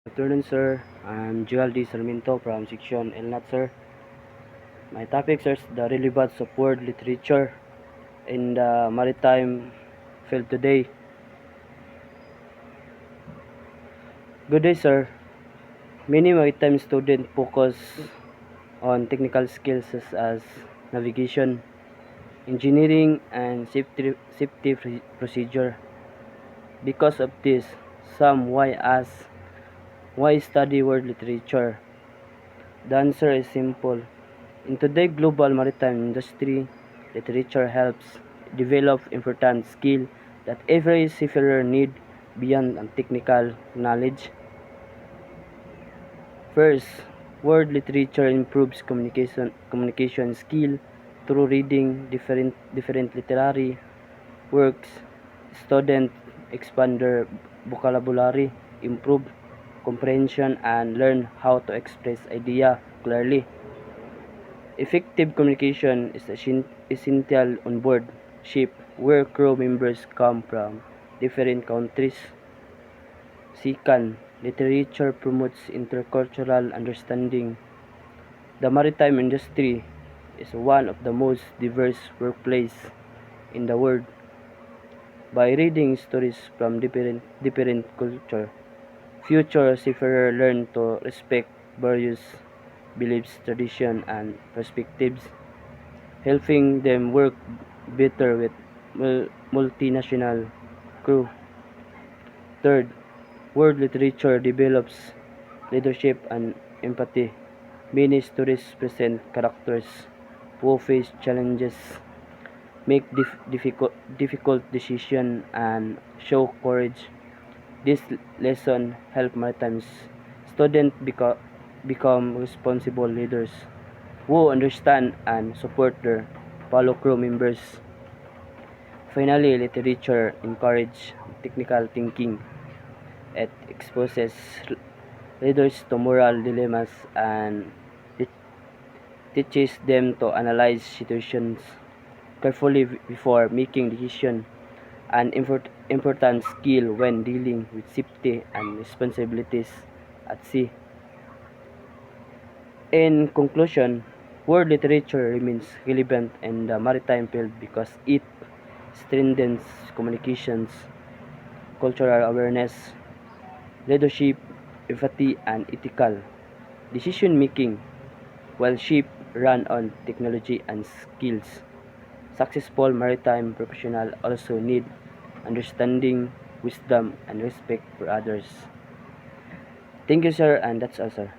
Good afternoon, sir. I'm Joel D. Sarmiento from Section LNAT, sir. My topic is the relevance of world literature in the maritime field today. Good day, sir. Many maritime students focus on technical skills such as navigation, engineering, and safety procedure. Because of this, some why ask, why study world literature? The answer is simple. In today's global maritime industry, literature helps develop important skills that every seafarer needs beyond technical knowledge. First, world literature improves communication skill through reading different literary works. Students expand their vocabulary, improve comprehension, and learn how to express idea clearly. Effective communication is essential on board ship where crew members come from different countries. Second, literature promotes intercultural understanding. The maritime industry is one of the most diverse workplaces in the world. By reading stories from different cultures, future seafarers learn to respect various beliefs, traditions, and perspectives, helping them work better with multinational crew. Third, world literature develops leadership and empathy. Many stories present characters who face challenges, make difficult decisions, and show courage. This lesson help maritime students become responsible leaders who understand and support their fellow crew members. Finally, literature encourages technical thinking. It exposes readers to moral dilemmas and it teaches them to analyze situations carefully before making decisions, an important skill when dealing with safety and responsibilities at sea. In conclusion, world literature remains relevant in the maritime field because it strengthens communications, cultural awareness, leadership, empathy, and ethical decision making. While ships run on technology and skills, successful maritime professionals also need understanding, wisdom, and respect for others. Thank you, sir, and that's all, sir.